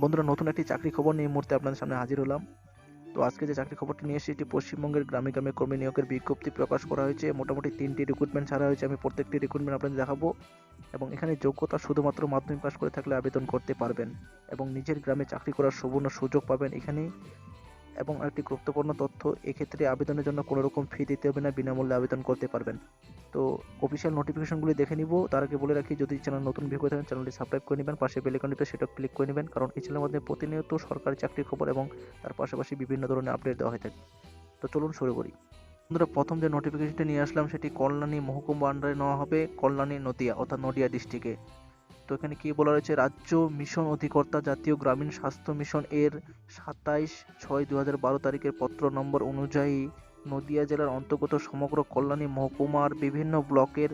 বন্ধুরা, নতুন একটি চাকরি খবর নিয়ে এই মুহূর্তে আপনাদের সামনে হাজির হলাম। তো আজকে যে চাকরি খবরটি নিয়ে এসেছি, এটি পশ্চিমবঙ্গের গ্রামে গ্রামে কর্মী নিয়োগের বিজ্ঞপ্তি প্রকাশ করা হয়েছে। মোটামুটি 3টি রিক্রুটমেন্ট ছাড়া হয়েছে। আমি প্রত্যেকটি রিক্রুটমেন্ট আপনাদের দেখাবো। এবং এখানে যোগ্যতা শুধুমাত্র মাধ্যমিক পাস করে থাকলে আবেদন করতে পারবেন এবং নিজের গ্রামে চাকরি করার সুবর্ণ সুযোগ পাবেন এখানে। এবং আরেকটি গুরুত্বপূর্ণ তথ্য, এক্ষেত্রে আবেদনের জন্য কোনো রকম ফি দিতে হবে না, বিনামূল্যে আবেদন করতে পারবেন। তো অফিসিয়াল নোটিফিকেশনগুলি দেখে নিব, তার আগে বলে রাখি, যদি চ্যানেল নতুন ভিউ করে থাকেন চ্যানেলটি সাবস্ক্রাইব করে নেবেন, পাশে বেল আইকনটিতে সেটা ক্লিক করে নেবেন, কারণ এই চ্যানেলের মধ্যে প্রতিনিয়ত সরকারি চাকরির খবর এবং তার পাশাপাশি বিভিন্ন ধরনের আপডেট দেওয়া হয়ে থাকে। তো চলুন শুরু করি। বন্ধুরা, প্রথম যে নোটিফিকেশনটি নিয়ে আসলাম সেটি কল্যাণী মহকুমা আন্ডারে নেওয়া হবে, কল্যাণী নদিয়া অর্থাৎ নদিয়া ডিস্ট্রিক্টে। তো এখানে কি বলা রয়েছে, রাজ্য মিশন অধিকর্তা জাতীয় গ্রামীণ স্বাস্থ্য মিশন এর 27/6/2012 তারিখের পত্র নম্বর অনুযায়ী নদিয়া জেলার অন্তর্গত সমগ্র কল্যাণী মহকুমার বিভিন্ন ব্লকের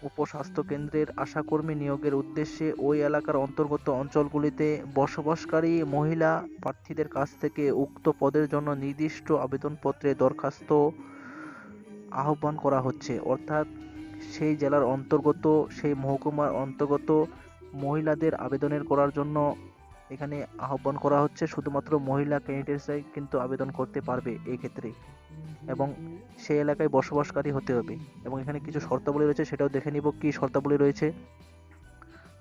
উপস্বাস্থ্য কেন্দ্রের আশাকর্মী নিয়োগের উদ্দেশ্যে ওই এলাকার অন্তর্গত অঞ্চলগুলিতে বসবাসকারী মহিলা প্রার্থীদের কাছ থেকে উক্ত পদের জন্য নির্দিষ্ট আবেদনপত্রে দরখাস্ত আহ্বান করা হচ্ছে। অর্থাৎ সেই জেলার অন্তর্গত, সেই মহকুমার অন্তর্গত মহিলাদের আবেদনের করার জন্য এখানে আহ্বান করা হচ্ছে। শুধুমাত্র মহিলা ক্যান্ডিডেটসরাই কিন্তু আবেদন করতে পারবে এই ক্ষেত্রে, এবং সেই এলাকায় বসবাসকারী হতে হবে। এবং এখানে কিছু শর্তাবলী রয়েছে, সেটাও দেখে নিব কি শর্তাবলী রয়েছে।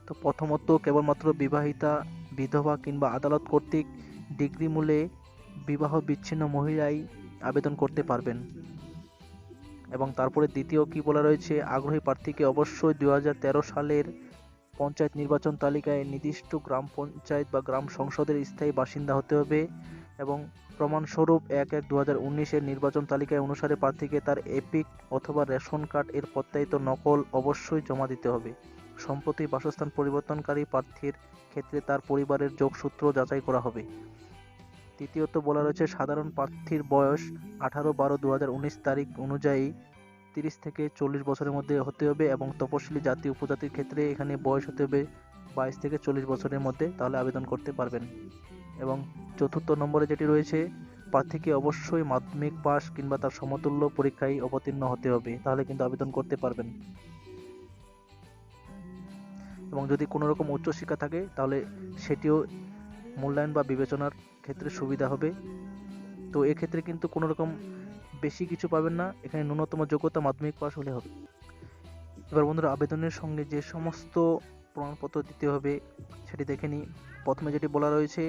তো প্রথমত, কেবলমাত্র বিবাহিতা, বিধবা কিংবা আদালত কর্তৃক ডিগ্রি মূলে বিবাহ বিচ্ছিন্ন মহিলাই আবেদন করতে পারবেন। এবং তারপরে দ্বিতীয় কি বলা রয়েছে, আগ্রহী প্রার্থীকে অবশ্যই 2013 সালের পঞ্চায়েত নির্বাচন তালিকায় নির্দিষ্ট গ্রাম পঞ্চায়েত বা গ্রাম সংসদের স্থায়ী বাসিন্দা হতে হবে। এবং প্রমাণস্বরূপ 1/1/2019 এর নির্বাচন তালিকায় অনুসারে প্রার্থীকে তার এপিক অথবা রেশন কার্ড এর প্রত্যায়িত নকল অবশ্যই জমা দিতে হবে। সম্প্রতি বাসস্থান পরিবর্তনকারী প্রার্থীর ক্ষেত্রে তার পরিবারের যোগসূত্র যাচাই করা হবে। তৃতীয়ত বলা রয়েছে, সাধারণ প্রার্থীর বয়স 18/12/2019 তারিখ অনুযায়ী 30 থেকে 40 বছরের মধ্যে হতে হবে, এবং তপশিলি জাতি উপজাতির ক্ষেত্রে এখানে বয়স হতে হবে 22 থেকে 40 বছরের মধ্যে, তাহলে আবেদন করতে পারবেন। এবং চতুর্থ নম্বরে যেটি রয়েছে, প্রার্থীকে অবশ্যই মাধ্যমিক পাস কিংবা তার সমতুল্য পরীক্ষায় অবতীর্ণ হতে হবে, তাহলে কিন্তু আবেদন করতে পারবেন। এবং যদি কোনো রকম উচ্চশিক্ষা থাকে তাহলে সেটিও মূল্যায়ন বা বিবেচনার ক্ষেত্রে সুবিধা হবে। তো এক্ষেত্রে কিন্তু কোনো রকম বেশি কিছু পাবেন না, এখানে ন্যূনতম যোগ্যতা মাধ্যমিক পাস হলে হবে। এবার বন্ধুরা, আবেদনের সঙ্গে যে সমস্ত প্রমাণপত্র দিতে হবে সেটি দেখে নিই। প্রথমে যেটি বলা রয়েছে,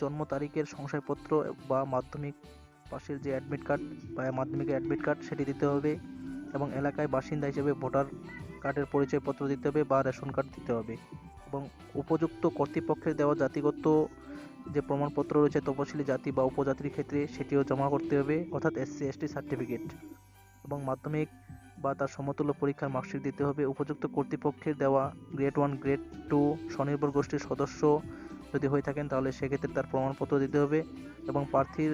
জন্ম তারিখের শংসাপত্র বা মাধ্যমিক পাশের যে অ্যাডমিট কার্ড বা মাধ্যমিকের অ্যাডমিট কার্ড সেটি দিতে হবে। এবং এলাকায় বাসিন্দা হিসেবে ভোটার কার্ডের পরিচয়পত্র দিতে হবে বা রেশন কার্ড দিতে হবে। এবং উপযুক্ত কর্তৃপক্ষের দেওয়া জাতিগত যে প্রমাণপত্র রয়েছে তপশিলি জাতি বা উপজাতির ক্ষেত্রে সেটিও জমা করতে হবে, অর্থাৎ SC/ST সার্টিফিকেট। এবং মাধ্যমিক বা তার সমতুল্য পরীক্ষার মার্কশিট দিতে হবে। উপযুক্ত কর্তৃপক্ষের দেওয়া গ্রেড 1 গ্রেড 2 স্বনির্ভর গোষ্ঠীর সদস্য যদি হয়ে থাকেন তাহলে সেক্ষেত্রে তার প্রমাণপত্র দিতে হবে। এবং প্রার্থীর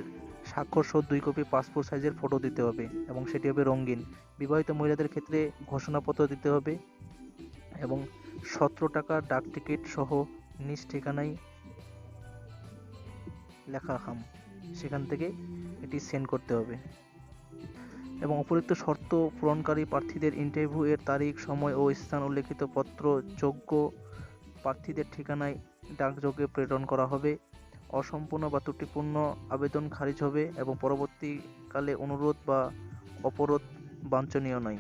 স্বাক্ষর সহ 2 কপি পাসপোর্ট সাইজের ফটো দিতে হবে, এবং সেটি হবে রঙিন। বিবাহিত মহিলাদের ক্ষেত্রে ঘোষণাপত্র দিতে হবে, এবং 17 টাকা ডাক টিকিট সহ নিজ ঠিকানায় লেখা খাম, সেখান থেকে এটি সেন্ড করতে হবে। এবং উপরোক্ত শর্ত পূরণকারী প্রার্থীদের ইন্টারভিউ এর তারিখ, সময় ও স্থান উল্লেখিত পত্র যোগ্য প্রার্থীদের ঠিকানায় ডাকযোগে প্রেরণ করা হবে। অসম্পূর্ণ বা ত্রুটিপূর্ণ আবেদন খারিজ হবে, এবং পরবর্তীকালে অনুরোধ বা অপরোধ বাঞ্ছনীয় নয়।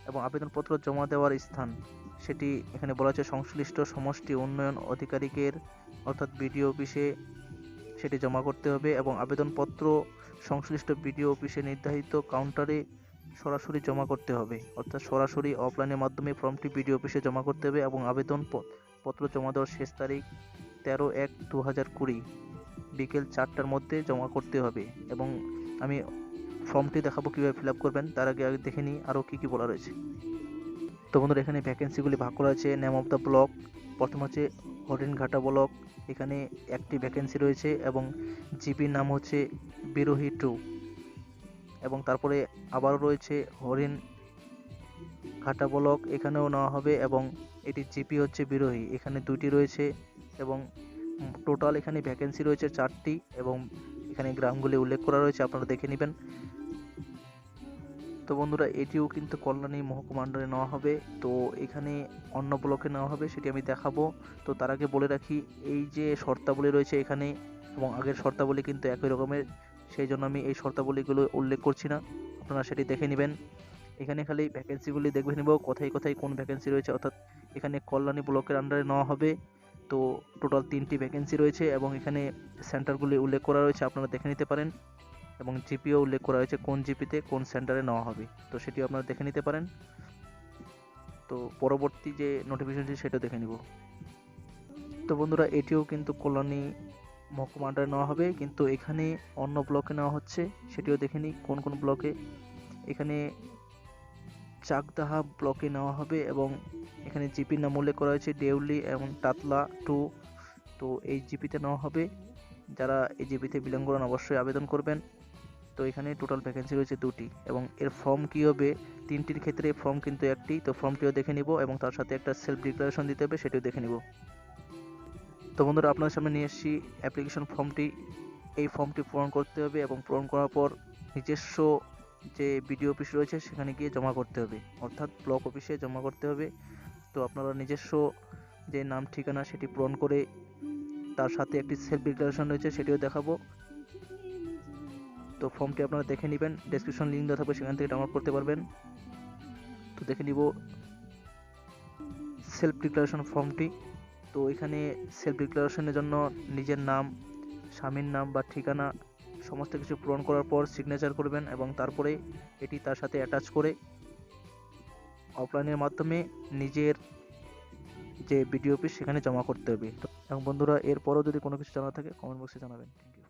এবং আবেদনপত্র জমা দেওয়ার স্থান, সেটি এখানে বলা আছে সংশ্লিষ্ট সমষ্টি উন্নয়ন আধিকারিকের অর্থাৎ বিডিও অফিসে সেটি জমা করতে হবে। এবং আবেদনপত্র সংশ্লিষ্ট বিডিও অফিসে নির্ধারিত কাউন্টারে সরাসরি জমা করতে হবে, অর্থাৎ সরাসরি অফলাইনের মাধ্যমে ফর্মটি বিডিও অফিসে জমা করতে হবে। এবং আবেদনপত্র জমা দেওয়ার শেষ তারিখ 13/1/2020 বিকেল 4টার মধ্যে জমা করতে হবে। এবং আমি ফর্মটি দেখাবো কীভাবে ফিল আপ করবেন, তার আগে দেখে নিই আরও কী কী বলা রয়েছে। তো বন্ধুরা, এখানে ভ্যাকেন্সিগুলি ভাগ করা আছে নেম অফ দ্য ব্লক। প্রথম হচ্ছে হরিণঘাটা ব্লক, এখানে একটি ভ্যাকেন্সি রয়েছে এবং জিপির নাম হচ্ছে বিরোহী 2। এবং তারপরে আবারও রয়েছে হরিণঘাটা ব্লক, এখানেও নেওয়া হবে এবং এটি জিপি হচ্ছে বিরোহী, এখানে 2টি রয়েছে। এবং টোটাল এখানে ভ্যাকেন্সি রয়েছে 4টি, এবং এখানে গ্রামগুলি উল্লেখ করা রয়েছে, আপনারা দেখে নেবেন। তো বন্ধুরা এটিও কিন্তু কল্যাণী মহকুমা আন্ডারে নেওয়া হবে। তো এখানে অন্য ব্লকে নেওয়া হবে, সেটি আমি দেখাবো। তো তার আগে বলে রাখি, এই যে শর্তাবলী রয়েছে এখানে এবং আগের শর্তাবলী কিন্তু একই রকমের, সেই জন্য আমি এই শর্তাবলীগুলো উল্লেখ করছি না, আপনারা সেটি দেখে নেবেন। এখানে খালি ভ্যাকেন্সিগুলি দেখে নেব, কোথায় কোথায় কোন ভ্যাকেন্সি রয়েছে, অর্থাৎ এখানে কল্যাণী ব্লকের আন্ডারে নেওয়া হবে। তো টোটাল 3টি ভ্যাকেন্সি রয়েছে এবং এখানে সেন্টারগুলি উল্লেখ করা রয়েছে, আপনারা দেখে নিতে পারেন, এবং জিপিও উল্লেখ করা হয়েছে কোন জিপিতে কোন সেন্টারে নেওয়া হবে, তো সেটিও আপনারা দেখে নিতে পারেন। তো পরবর্তী যে নোটিফিকেশনটি সেটাও দেখে নিব। তো বন্ধুরা এটিও কিন্তু কল্যাণী মহকুমা আন্ডারে নেওয়া হবে, কিন্তু এখানে অন্য ব্লকে নেওয়া হচ্ছে, সেটিও দেখে নিই কোন কোন ব্লকে। এখানে চাকদাহা ব্লকে নেওয়া হবে এবং এখানে জিপির নাম উল্লেখ করা হয়েছে দেউলি এবং টাতলা 2। তো এই জিপিতে নেওয়া হবে, যারা এই জিপিতে বিলং করেন অবশ্যই আবেদন করবেন। তো এখানে টোটাল ভ্যাকেন্সি রয়েছে 2টি এবং এর ফর্ম কী হবে, 3টির ক্ষেত্রে ফর্ম কিন্তু একটি, তো ফর্মটিও দেখে নিব এবং তার সাথে একটা সেলফ ডিক্লারেশন দিতে হবে, সেটিও দেখে নিব। তো বন্ধুরা আপনাদের সামনে নিয়ে এসেছি অ্যাপ্লিকেশন ফর্মটি। এই ফর্মটি পূরণ করতে হবে এবং পূরণ করার পর নিজস্ব যে বিডিও অফিস রয়েছে সেখানে গিয়ে জমা করতে হবে, অর্থাৎ ব্লক অফিসে জমা করতে হবে। তো আপনারা নিজস্ব যে নাম ঠিকানা সেটি পূরণ করে তার সাথে একটি সেলফ ডিক্লারেশন রয়েছে, সেটিও দেখাবো। তো ফর্মটি আপনারা দেখে নেবেন, ডেসক্রিপশন লিঙ্ক দেওয়া থাকবে, সেখান থেকে ডাউনলোড করতে পারবেন। তো দেখে নিব সেলফ ডিক্লারেশন ফর্মটি। তো এখানে সেলফ ডিক্লারেশনের জন্য নিজের নাম, স্বামীর নাম বা ঠিকানা সমস্ত কিছু পূরণ করার পর সিগনেচার করবেন এবং তারপরে এটি তার সাথে অ্যাটাচ করে অফলাইনের মাধ্যমে নিজের যে বিডিও অফিস সেখানে জমা করতে হবে। এবং বন্ধুরা এরপরও যদি কোনো কিছু জানা থাকে কমেন্ট বক্সে জানাবেন। Thank you.